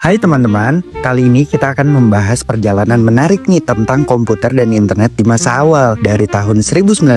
Hai teman-teman, kali ini kita akan membahas perjalanan menarik nih tentang komputer dan internet di masa awal dari tahun 1960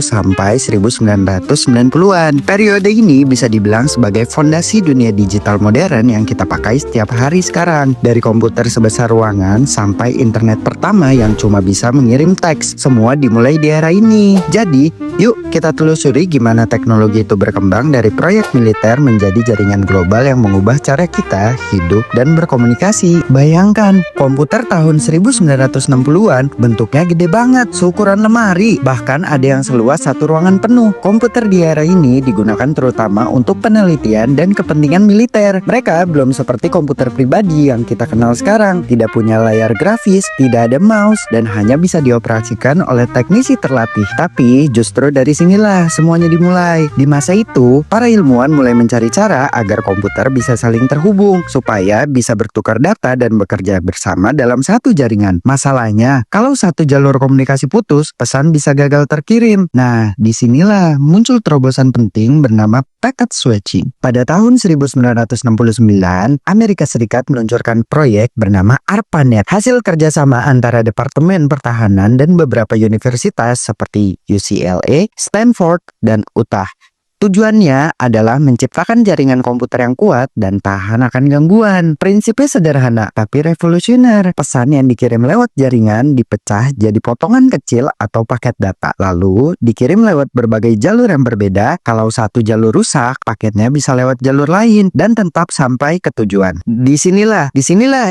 sampai 1990-an. Periode ini bisa dibilang sebagai fondasi dunia digital modern yang kita pakai setiap hari sekarang. Dari komputer sebesar ruangan sampai internet pertama yang cuma bisa mengirim teks, semua dimulai di era ini. Jadi, yuk kita telusuri gimana teknologi itu berkembang dari proyek militer menjadi jaringan global yang mengubah cara kita hidup dan berkomunikasi. Bayangkan, komputer tahun 1960-an bentuknya gede banget, seukuran lemari. Bahkan ada yang seluas satu ruangan penuh. Komputer di era ini digunakan terutama untuk penelitian dan kepentingan militer. Mereka belum seperti komputer pribadi yang kita kenal sekarang. Tidak punya layar grafis, tidak ada mouse, dan hanya bisa dioperasikan oleh teknisi terlatih. Tapi justru dari sinilah semuanya dimulai. Di masa itu, para ilmuwan mulai mencari cara agar komputer bisa saling terhubung supaya bisa bertukar data dan bekerja bersama dalam satu jaringan. Masalahnya, kalau satu jalur komunikasi putus, pesan bisa gagal terkirim. Nah, disinilah muncul terobosan penting bernama packet switching. Pada tahun 1969, Amerika Serikat meluncurkan proyek bernama ARPANET. Hasil kerjasama antara Departemen Pertahanan dan beberapa universitas seperti UCLA, Stanford, dan Utah. Tujuannya adalah menciptakan jaringan komputer yang kuat dan tahan akan gangguan. Prinsipnya sederhana tapi revolusioner. Pesan yang dikirim lewat jaringan dipecah jadi potongan kecil atau paket data. Lalu dikirim lewat berbagai jalur yang berbeda. Kalau satu jalur rusak, paketnya bisa lewat jalur lain dan tetap sampai ke tujuan. Disinilah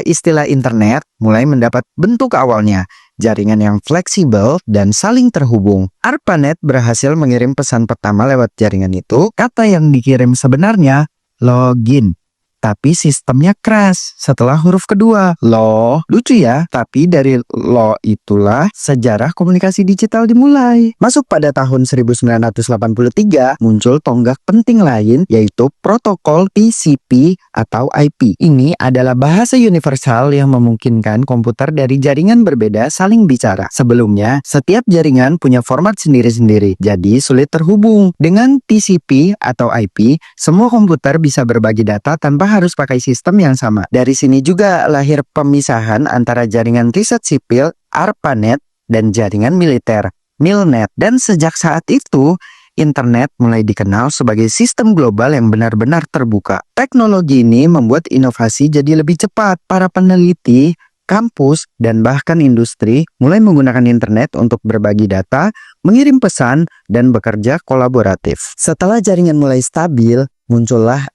istilah internet mulai mendapat bentuk awalnya. Jaringan yang fleksibel dan saling terhubung. ARPANET berhasil mengirim pesan pertama lewat jaringan itu. Kata yang dikirim sebenarnya login, tapi sistemnya crash setelah huruf kedua, lo. Lucu ya, tapi dari lo itulah sejarah komunikasi digital dimulai. Masuk pada tahun 1983, muncul tonggak penting lain, yaitu protokol TCP atau IP. Ini adalah bahasa universal yang memungkinkan komputer dari jaringan berbeda saling bicara. Sebelumnya, setiap jaringan punya format sendiri-sendiri, jadi sulit terhubung. Dengan TCP atau IP, semua komputer bisa berbagi data tanpa harus pakai sistem yang sama. Dari sini juga lahir pemisahan antara jaringan riset sipil ARPANET dan jaringan militer MILNET. Dan sejak saat itu, internet mulai dikenal sebagai sistem global yang benar-benar terbuka. Teknologi ini membuat inovasi jadi lebih cepat. Para peneliti, kampus, dan bahkan industri mulai menggunakan internet untuk berbagi data, mengirim pesan, dan bekerja kolaboratif. Setelah jaringan mulai stabil, muncullah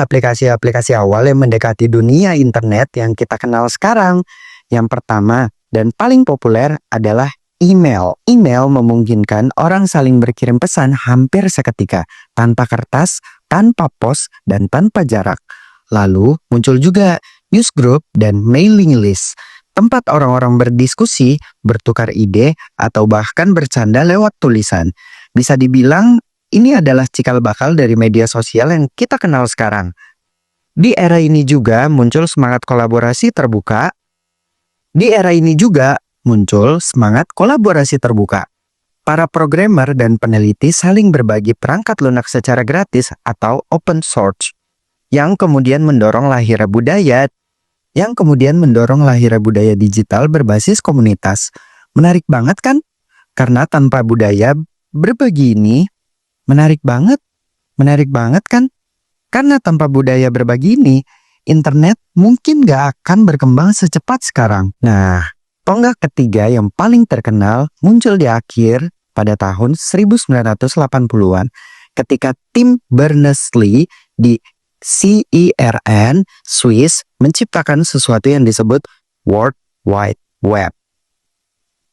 aplikasi-aplikasi awal yang mendekati dunia internet yang kita kenal sekarang. Yang pertama dan paling populer adalah email. Email memungkinkan orang saling berkirim pesan hampir seketika, tanpa kertas, tanpa pos, dan tanpa jarak. Lalu muncul juga newsgroup dan mailing list, tempat orang-orang berdiskusi, bertukar ide, atau bahkan bercanda lewat tulisan. Bisa dibilang ini adalah cikal bakal dari media sosial yang kita kenal sekarang. Di era ini juga muncul semangat kolaborasi terbuka. Para programmer dan peneliti saling berbagi perangkat lunak secara gratis atau open source, yang kemudian mendorong lahirnya budaya digital berbasis komunitas. Menarik banget kan? Karena tanpa budaya berbagi ini, menarik banget kan? Karena tanpa budaya berbagi ini, internet mungkin gak akan berkembang secepat sekarang. Nah, tonggak ketiga yang paling terkenal muncul di akhir pada tahun 1980-an ketika tim Berners-Lee di CERN, Swiss, menciptakan sesuatu yang disebut World Wide Web.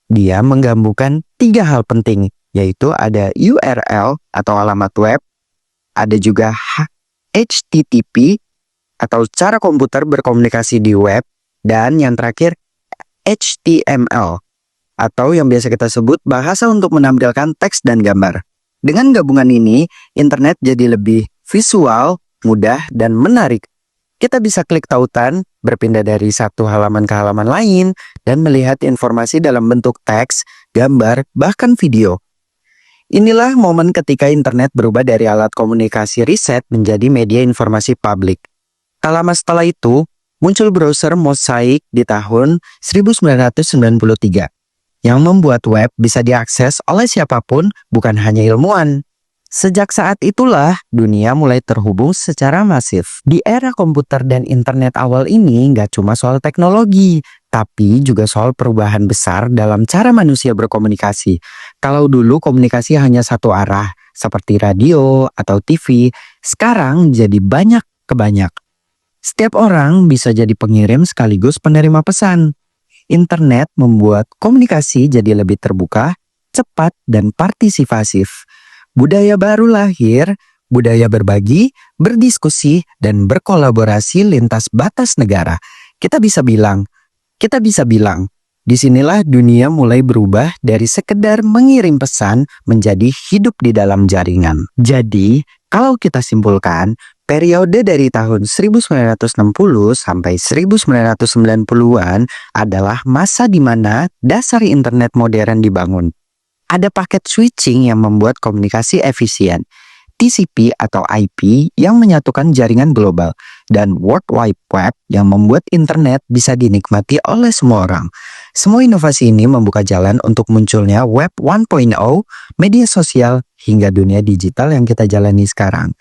Dia menggabungkan 3 hal penting, yaitu ada URL atau alamat web, ada juga HTTP atau cara komputer berkomunikasi di web, dan yang terakhir HTML atau yang biasa kita sebut bahasa untuk menampilkan teks dan gambar. Dengan gabungan ini, internet jadi lebih visual, mudah, dan menarik. Kita bisa klik tautan, berpindah dari satu halaman ke halaman lain, dan melihat informasi dalam bentuk teks, gambar, bahkan video. Inilah momen ketika internet berubah dari alat komunikasi riset menjadi media informasi publik. Tak lama setelah itu, muncul browser Mosaic di tahun 1993 yang membuat web bisa diakses oleh siapapun, bukan hanya ilmuwan. Sejak saat itulah, dunia mulai terhubung secara masif. Di era komputer dan internet awal ini nggak cuma soal teknologi, tapi juga soal perubahan besar dalam cara manusia berkomunikasi. Kalau dulu komunikasi hanya satu arah, seperti radio atau TV, sekarang jadi banyak ke banyak. Setiap orang bisa jadi pengirim sekaligus penerima pesan. Internet membuat komunikasi jadi lebih terbuka, cepat, dan partisipatif. Budaya baru lahir, budaya berbagi, berdiskusi, dan berkolaborasi lintas batas negara. Kita bisa bilang, disinilah dunia mulai berubah dari sekedar mengirim pesan menjadi hidup di dalam jaringan. Jadi, kalau kita simpulkan, periode dari tahun 1960 sampai 1990-an adalah masa di mana dasar internet modern dibangun. Ada paket switching yang membuat komunikasi efisien, TCP atau IP yang menyatukan jaringan global, dan World Wide Web yang membuat internet bisa dinikmati oleh semua orang. Semua inovasi ini membuka jalan untuk munculnya Web 1.0, media sosial, hingga dunia digital yang kita jalani sekarang.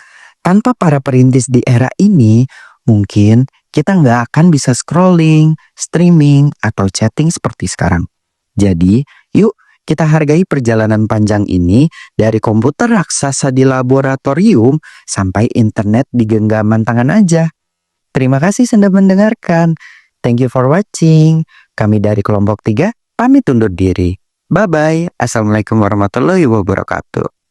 Tanpa para perintis di era ini, mungkin kita nggak akan bisa scrolling, streaming, atau chatting seperti sekarang. Jadi, yuk kita hargai perjalanan panjang ini dari komputer raksasa di laboratorium sampai internet di genggaman tangan aja. Terima kasih sudah mendengarkan. Thank you for watching. Kami dari kelompok 3 pamit undur diri. Bye-bye. Assalamualaikum warahmatullahi wabarakatuh.